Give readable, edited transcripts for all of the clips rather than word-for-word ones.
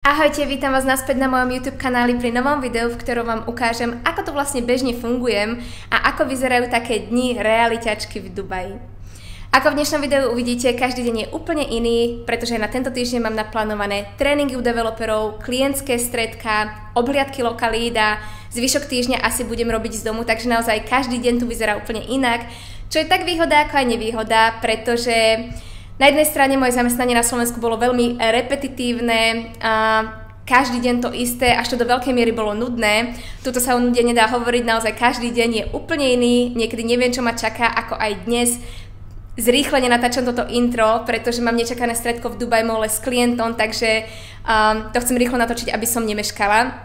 Ahojte, vítam vás naspäť na mojom YouTube kanáli pri novom videu, v ktorom vám ukážem, ako to vlastne bežne fungujem a ako vyzerajú také dni realiťačky v Dubaji. Ako v dnešnom videu uvidíte, každý deň je úplne iný, pretože na tento týždeň mám naplánované tréningy u developerov, klientské stretká, obhliadky lokalít a zvyšok týždňa asi budem robiť z domu, takže naozaj každý deň tu vyzerá úplne inak, čo je tak výhoda ako aj nevýhoda, pretože na jednej strane moje zamestnanie na Slovensku bolo veľmi repetitívne a každý deň to isté, až to do veľkej miery bolo nudné. Tuto sa o nude nedá hovoriť, naozaj každý deň je úplne iný, niekedy neviem, čo ma čaká, ako aj dnes. Zrýchlene natáčam toto intro, pretože mám nečakané stretko v Dubai Mole s klientom, takže to chcem rýchlo natočiť, aby som nemeškala.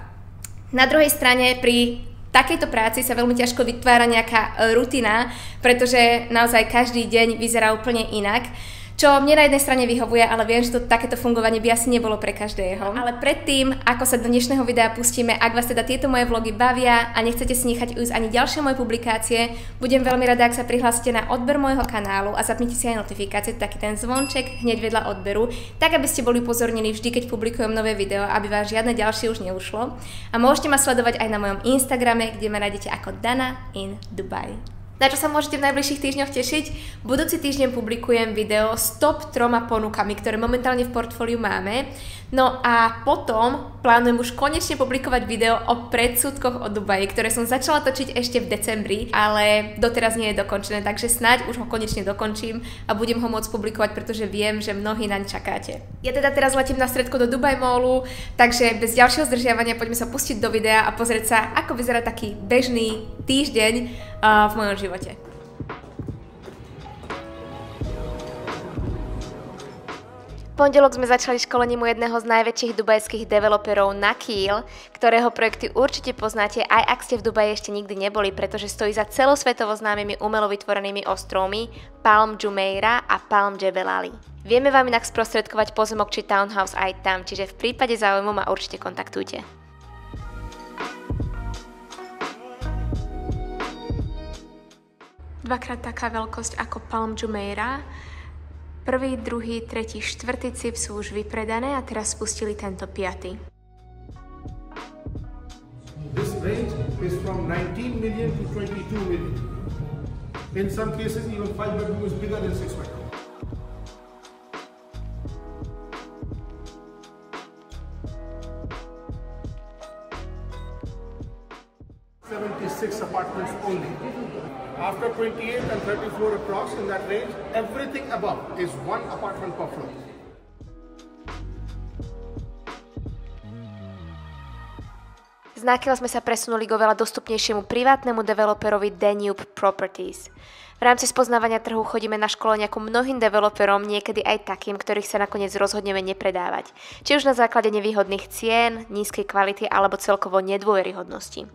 Na druhej strane pri takejto práci sa veľmi ťažko vytvára nejaká rutina, pretože naozaj každý deň vyzerá úplne inak. Čo mne na jednej strane vyhovuje, ale viem, že takéto fungovanie by asi nebolo pre každého. Ale predtým, ako sa do dnešného videa pustíme, ak vás teda tieto moje vlogy bavia a nechcete si nechať ujsť ani ďalšie moje publikácie, budem veľmi rada, ak sa prihlásite na odber môjho kanálu a zapnite si aj notifikácie, taký ten zvonček hneď vedľa odberu, tak aby ste boli upozornení vždy, keď publikujem nové video, aby vás žiadne ďalšie už neušlo. A môžete ma sledovať aj na mojom Instagrame, kde ma nájdete ako Dana in Dubai. Na čo sa môžete v najbližších týždňoch tešiť? Budúci týždeň publikujem video s top 3 ponukami, ktoré momentálne v portfóliu máme. No a potom plánujem už konečne publikovať video o predsudkoch o Dubaji, ktoré som začala točiť ešte v decembri, ale doteraz nie je dokončené, takže snáď už ho konečne dokončím a budem ho môcť publikovať, pretože viem, že mnohí naň čakáte. Ja teda teraz letím na stredko do Dubai Mallu, takže bez ďalšieho zdržiavania poďme sa pustiť do videa a pozrieť sa, ako vyzerá taký bežný týždeň v mojom živote. V pondelok sme začali školením u jedného z najväčších dubajských developerov Nakheel, ktorého projekty určite poznáte, aj ak ste v Dubaji ešte nikdy neboli, pretože stojí za celosvetovo známymi umelo vytvorenými ostrovmi Palm Jumeirah a Palm Jebel Ali. Vieme vám inak sprostredkovať pozemok či townhouse aj tam, čiže v prípade záujmu ma určite kontaktujte. Dvakrát taká veľkosť ako Palm Jumeirah. Prvý, druhý, tretí, štvrtý cip sú už vypredané a teraz spustili tento piaty. This range is from 19 million to 22 million. In some cases, even 5 bedroom is bigger than 6 bedroom. Apartments only. After 28 and 34 across in that range, everything above is one apartment per floor. Z Nakheela sme sa presunuli k oveľa dostupnejšiemu privátnemu developerovi Danube Properties. V rámci spoznávania trhu chodíme na školenia ku mnohým developerom, niekedy aj takým, ktorých sa nakoniec rozhodneme nepredávať. Či už na základe nevýhodných cien, nízkej kvality alebo celkovo nedôveryhodnosti.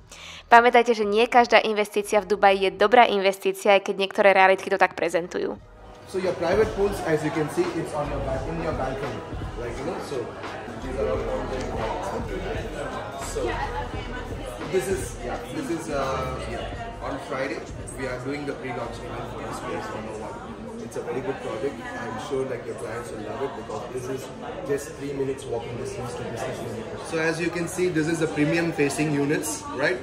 Pamätajte, že nie každá investícia v Dubaji je dobrá investícia, aj keď niektoré realitky to tak prezentujú. So your private pools, as you can see, it's on your back, in your balcony. Like, you know, so these are all so this is on Friday we are doing the pre-launch event for this place 101. It's a very good project. I'm sure like your clients will love it because this is just 3 minutes walking distance to business unit. So as you can see, this is the premium facing units, right?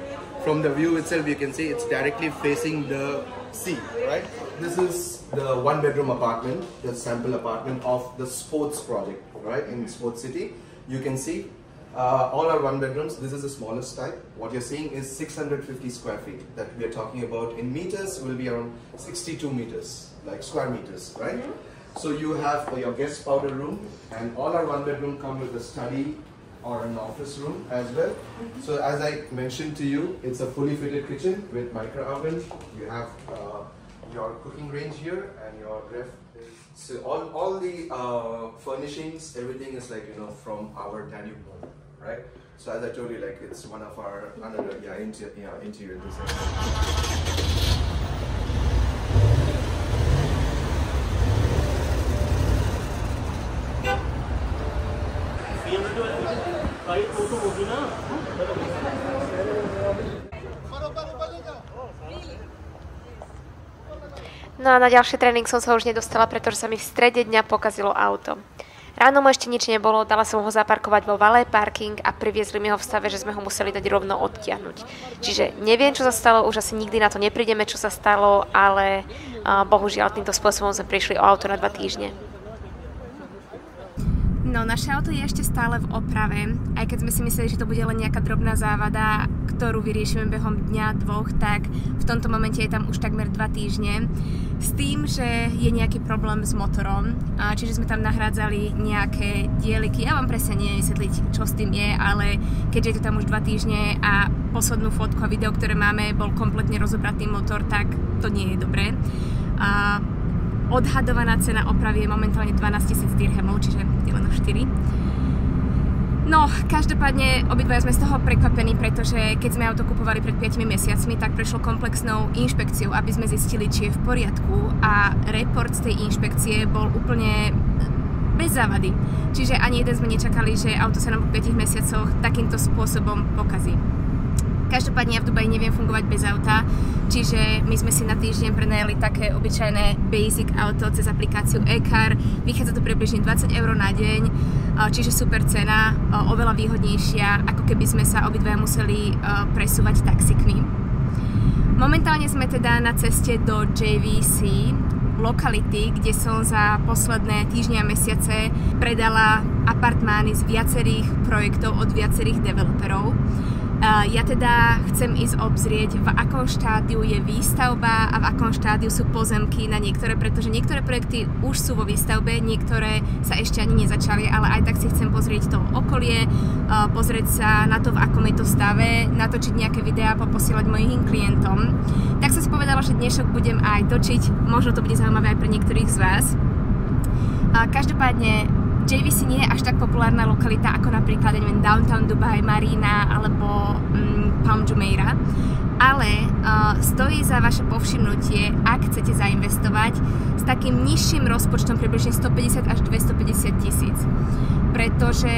From the view itself, you can see it's directly facing the sea, right? This is the 1-bedroom apartment, the sample apartment of the sports project, right? In Sports City, you can see all our 1 bedrooms. This is the smallest type. What you're seeing is 650 square feet that we are talking about. In meters will be around 62 meters, like square meters, right? So you have your guest powder room, and all our 1 bedroom come with a study or an office room as well. So as I mentioned to you, it's a fully fitted kitchen with micro oven. You have your cooking range here and your ref. So all the furnishings, everything is like, you know, from our Danube Mall, right? So as I told you, like it's one of our interior design. No a na ďalší tréning som sa už nedostala, pretože sa mi v strede dňa pokazilo auto. Ráno mu ešte nič nebolo, dala som ho zaparkovať vo valet parking a priviezli mi ho v stave, že sme ho museli dať rovno odtiahnuť. Čiže neviem, čo sa stalo, už asi nikdy na to neprídeme, čo sa stalo, ale bohužiaľ týmto spôsobom sme prišli o auto na 2 týždne. No, naše auto je ešte stále v oprave, aj keď sme si mysleli, že to bude len nejaká drobná závada, ktorú vyriešime behom dňa, 2, tak v tomto momente je tam už takmer 2 týždne. S tým, že je nejaký problém s motorom, čiže sme tam nahrádzali nejaké dieliky. Ja vám presne neviem vysvetliť, čo s tým je, ale keďže je to tam už 2 týždne a poslednú fotku a video, ktoré máme, bol kompletne rozobratý motor, tak to nie je dobré. Odhadovaná cena opravy je momentálne 12 000 dirhamov, čiže deleno 4. No, každopádne obidvaja sme z toho prekvapení, pretože keď sme auto kupovali pred 5 mesiacmi, tak prešlo komplexnou inšpekciou, aby sme zistili, či je v poriadku, a report z tej inšpekcie bol úplne bez závady. Čiže ani jeden sme nečakali, že auto sa nám po 5 mesiacoch takýmto spôsobom pokazí. Každopádne ja v Dubaji neviem fungovať bez auta, čiže my sme si na týždeň prenajali také obyčajné basic auto cez aplikáciu e-car. Vychádza to približne 20 € na deň, čiže super cena, oveľa výhodnejšia, ako keby sme sa obidvaja museli presúvať taxikmi. Momentálne sme teda na ceste do JVC, lokality, kde som za posledné týždne a mesiace predala apartmány z viacerých projektov od viacerých developerov. Ja teda chcem ísť obzrieť, v akom štádiu je výstavba a v akom štádiu sú pozemky na niektoré, pretože niektoré projekty už sú vo výstavbe, niektoré sa ešte ani nezačali, ale aj tak si chcem pozrieť to okolie, pozrieť sa na to, v akom je to stave, natočiť nejaké videá, poposielať mojim klientom. Tak som si povedala, že dnešok budem aj točiť, možno to bude zaujímavé aj pre niektorých z vás. Každopádne JVC nie je až tak populárna lokalita ako napríklad, neviem, Downtown Dubai, Marina alebo Palm Jumeirah, ale stojí za vaše povšimnutie, ak chcete zainvestovať s takým nižším rozpočtom približne 150 až 250 tisíc, pretože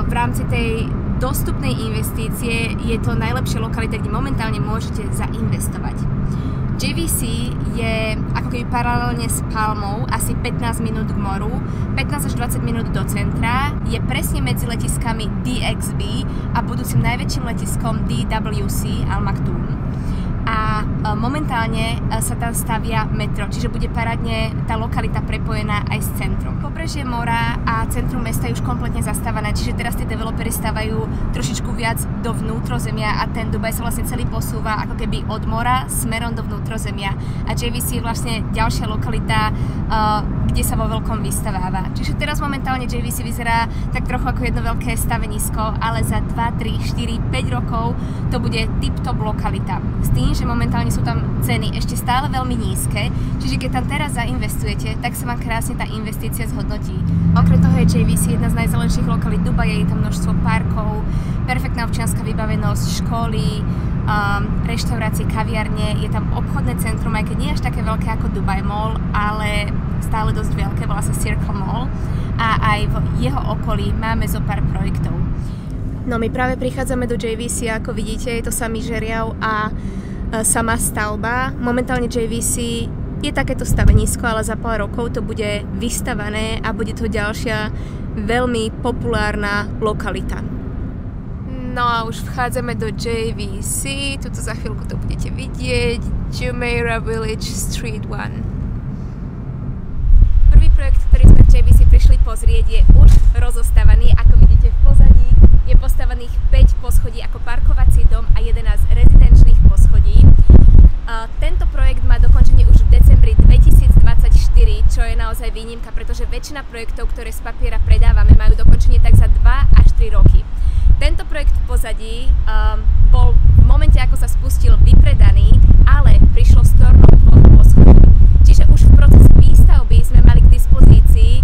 v rámci tej dostupnej investície je to najlepšia lokalita, kde momentálne môžete zainvestovať. JVC je ako keby paralelne s Palmou asi 15 minút k moru, 15 až 20 minút do centra, je presne medzi letiskami DXB a budúcim najväčším letiskom DWC Al Maktoum. A momentálne sa tam stavia metro, čiže bude parádne tá lokalita prepojená aj s centrom. Pobrežie mora a centrum mesta je už kompletne zastávané, čiže teraz tie developeri stavajú trošičku viac do vnútrozemia a ten Dubaj sa vlastne celý posúva ako keby od mora smerom do vnútrozemia. A JVC je vlastne ďalšia lokalita, kde sa vo veľkom vystaváva. Čiže teraz momentálne JVC vyzerá tak trochu ako jedno veľké stavenisko, ale za 2, 3, 4, 5 rokov to bude tip-top lokalita. S tým, že momentálne sú tam ceny ešte stále veľmi nízke, čiže keď tam teraz zainvestujete, tak sa vám krásne tá investícia zhodnotí. Okrem toho je JVC jedna z najzelenších lokalít Dubaje, je tam množstvo parkov, perfektná občianska vybavenosť, školy, reštaurácie, kaviarne, je tam obchodné centrum, aj keď nie až také veľké ako Dubai Mall, ale stále dosť veľké, volá sa Circle Mall, a aj v jeho okolí máme zo pár projektov. No, my práve prichádzame do JVC, ako vidíte, je to samý žeriav a sama stavba. Momentálne JVC je takéto stavenisko, ale za pár rokov to bude vystavané a bude to ďalšia veľmi populárna lokalita. No a už vchádzame do JVC, tuto za chvíľku to budete vidieť, Jumeirah Village Street 1. Prvý projekt, ktorý sme v JVC prišli pozrieť, je už rozostávaný, ako vidíte v pozadí. Je postavených 5 poschodí ako parkovací dom a 11 rezidenčných poschodí. Tento projekt má dokončenie už v decembri 2024, čo je naozaj výnimka, pretože väčšina projektov, ktoré z papiera predávame, majú dokončenie tak za 2 až 3 roky. Tento projekt v pozadí bol v momente, ako sa spustil, vypredaný, ale prišlo storno 2 poschodí. Čiže už v procese výstavby sme mali k dispozícii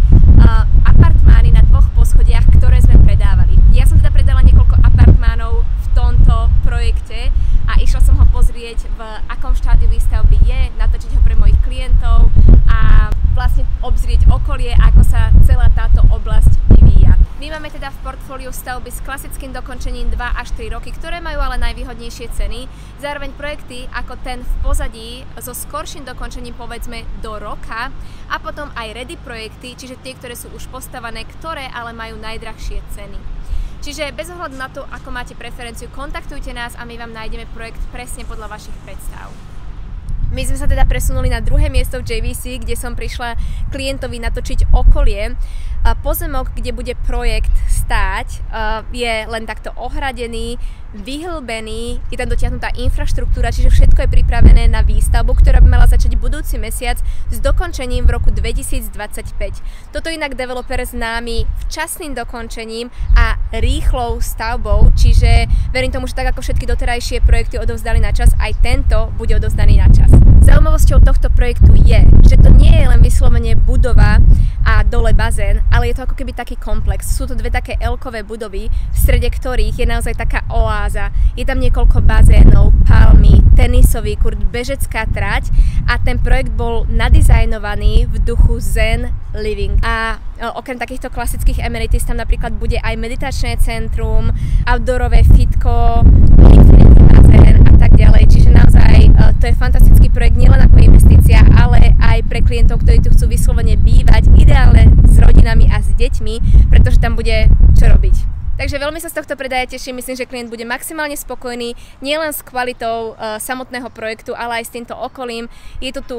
apartmány na 2 poschodiach, ktoré sme predávali. Ja som teda predala niekoľko apartmánov v tomto projekte a išla som ho pozrieť, v akom štádiu výstavby je, natočiť ho pre mojich klientov a vlastne obzrieť okolie, ako sa celá táto oblasť vyvíja. My máme teda v portfóliu portfóliu stavby s klasickým dokončením 2 až 3 roky, ktoré majú ale najvýhodnejšie ceny. Zároveň projekty ako ten v pozadí so skorším dokončením povedzme do roka a potom aj ready projekty, čiže tie, ktoré sú už postavané, ktoré ale majú najdrahšie ceny. Čiže bez ohľadu na to, ako máte preferenciu, kontaktujte nás a my vám nájdeme projekt presne podľa vašich predstav. My sme sa teda presunuli na druhé miesto v JVC, kde som prišla klientovi natočiť okolie. Pozemok, kde bude projekt stáť, je len takto ohradený, vyhlbený, je tam dotiahnutá infraštruktúra, čiže všetko je pripravené na výstavbu, ktorá by mala začať budúci mesiac s dokončením v roku 2025. Toto inak developer známy včasným dokončením a rýchlou stavbou, čiže verím tomu, že tak ako všetky doterajšie projekty odovzdali na čas, aj tento bude odovzdaný na čas. Zaujímavosťou tohto projektu je, že to nie je len vyslovene budova a dole bazén, ale je to ako keby taký komplex. Sú to dve také L-kové budovy, v strede ktorých je naozaj taká oáza. Je tam niekoľko bazénov, palmy, tenisový kurt, bežecká trať a ten projekt bol nadizajnovaný v duchu Zen Living. A okrem takýchto klasických amenities tam napríklad bude aj meditačné centrum, outdoorové fitko, bazén a tak ďalej. Čiže naozaj to je fantastický projekt nielen ako investícia, ale aj pre klientov, ktorí tu chcú vyslovene bývať, ideálne s rodinami a s deťmi, pretože tam bude čo robiť. Takže veľmi sa z tohto predaja teším, myslím, že klient bude maximálne spokojný nielen s kvalitou samotného projektu, ale aj s týmto okolím. Je to tu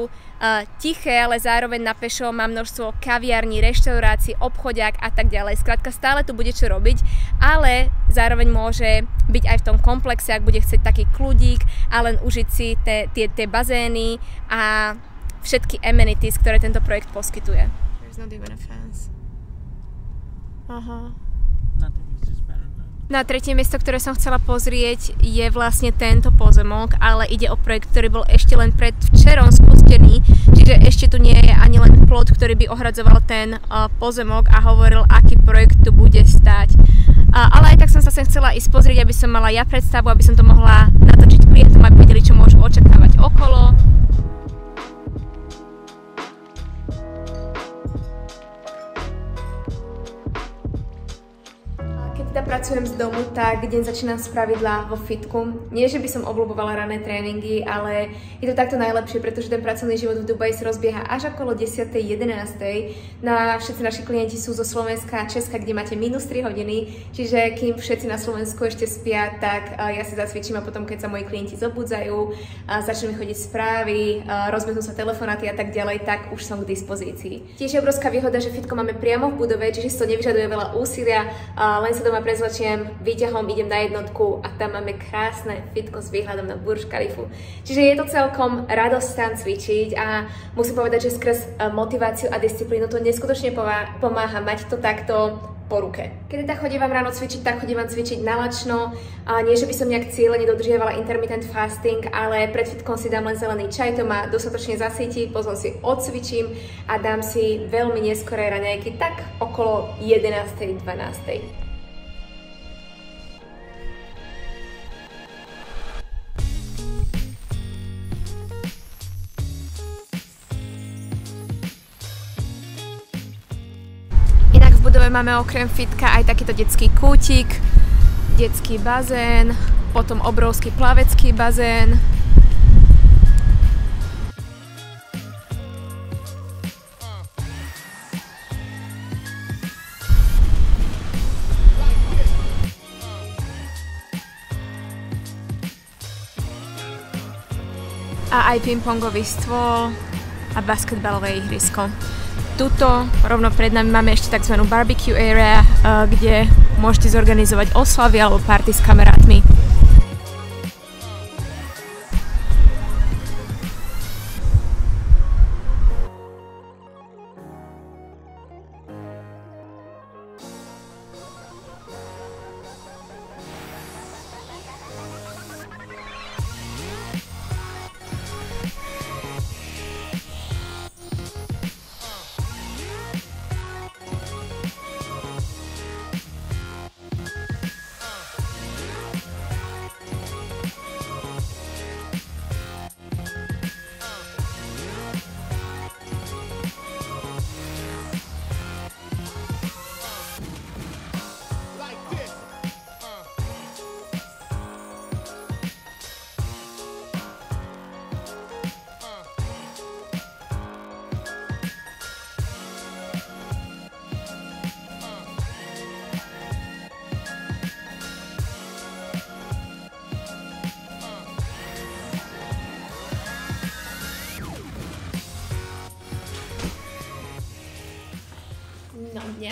tiché, ale zároveň na pešo má množstvo kaviarní, reštaurácií, obchodiak a tak ďalej. Skrátka stále tu bude čo robiť, ale zároveň môže byť aj v tom komplexe, ak bude chcieť taký kľudík a len užiť si tie bazény a všetky amenities, ktoré tento projekt poskytuje. There's not even a fence. Aha. Na tretie miesto, ktoré som chcela pozrieť, je vlastne tento pozemok, ale ide o projekt, ktorý bol ešte len predvčerom spustený, čiže ešte tu nie je ani len plot, ktorý by ohradzoval ten pozemok a hovoril, aký projekt tu bude stáť. Ale aj tak som sa sem chcela ísť pozrieť, aby som mala ja predstavu, aby som to mohla natočiť klientom, aby vedeli, čo môžu očakávať okolo. Pracujem z domu, tak deň začínam z pravidla vo fitku. Nie, že by som obľúbovala rané tréningy, ale je to takto najlepšie, pretože ten pracovný život v Dubaji sa rozbieha až okolo 10. 11. Všetci naši klienti sú zo Slovenska a Česka, kde máte minus 3 hodiny, čiže kým všetci na Slovensku ešte spia, tak ja si zacvičím a potom, keď sa moji klienti zobudzajú, začnú mi chodiť správy, rozbehnú sa telefonáty a tak ďalej, tak už som k dispozícii. Tiež je obrovská výhoda, že fitko máme priamo v budove, čiže si to nevyžaduje veľa úsilia, len sa doma prezlačiem, výťahom idem na jednotku a tam máme krásne fitko s výhľadom na Burj Khalifu. Čiže je to celkom radosť tam cvičiť a musím povedať, že skrz motiváciu a disciplínu to neskutočne pomáha mať to takto po ruke. Keď tak chodím vám ráno cvičiť, tak chodím vám cvičiť nalačno. Nie, že by som nejak cieľene dodržiavala intermittent fasting, ale pred fitkom si dám len zelený čaj, to ma dostatočne zasíti, potom si odcvičím a dám si veľmi neskoré raňajky, tak okolo 11. 12. V budove máme okrem fitka aj takýto detský kútik, detský bazén, potom obrovský plavecký bazén. A aj pingpongový stôl a basketbalové ihrisko. Tuto, rovno pred nami, máme ešte tzv. Barbecue area, kde môžete zorganizovať oslavy alebo party s kamarátmi.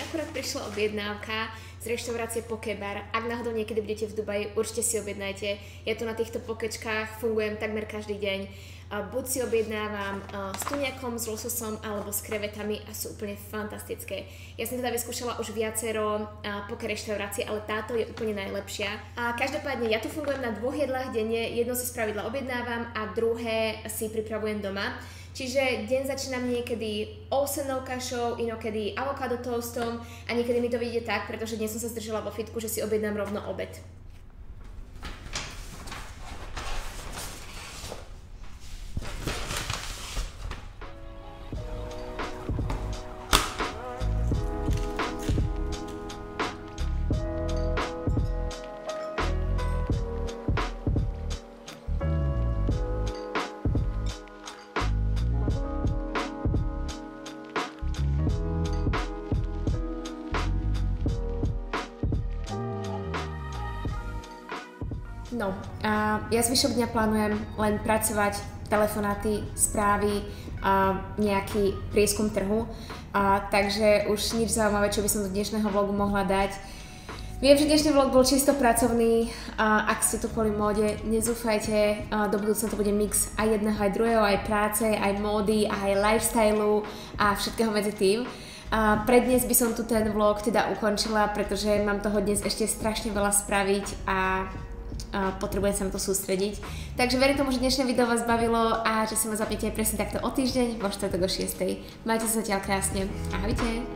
akurát prišla objednávka z reštaurácie Pokebar. Ak náhodou niekedy budete v Dubaji, určite si objednajte. Ja tu na týchto pokečkách fungujem takmer každý deň. Buď si objednávam s tuňakom, s lososom alebo s krevetami a sú úplne fantastické. Ja som teda vyskúšala už viacero poke reštaurácií, ale táto je úplne najlepšia. A každopádne ja tu fungujem na 2 jedlách denne, jedno si spravidla objednávam a druhé si pripravujem doma. Čiže deň začínam niekedy ovsenou kašou, inokedy avokado toastom a niekedy mi to vyjde tak, pretože dnes som sa zdržala vo fitku, že si objednám rovno obed. No, ja zvyšok dňa plánujem len pracovať, telefonáty, správy, nejaký prieskum trhu, takže už nič zaujímavé, čo by som do dnešného vlogu mohla dať. Viem, že dnešný vlog bol čisto pracovný, ak ste tu kvôli móde, nezúfajte, do budúcna to bude mix aj jedného, aj druhého, aj práce, aj módy, aj lifestylu a všetkého medzi tým. Pre dnes by som tu ten vlog teda ukončila, pretože mám toho dnes ešte strašne veľa spraviť a potrebujem sa na to sústrediť. Takže verím tomu, že dnešné video vás bavilo a že si ma zapnete presne takto o týždeň vo štvrtok o 6. Majte sa zatiaľ krásne. Ahojte!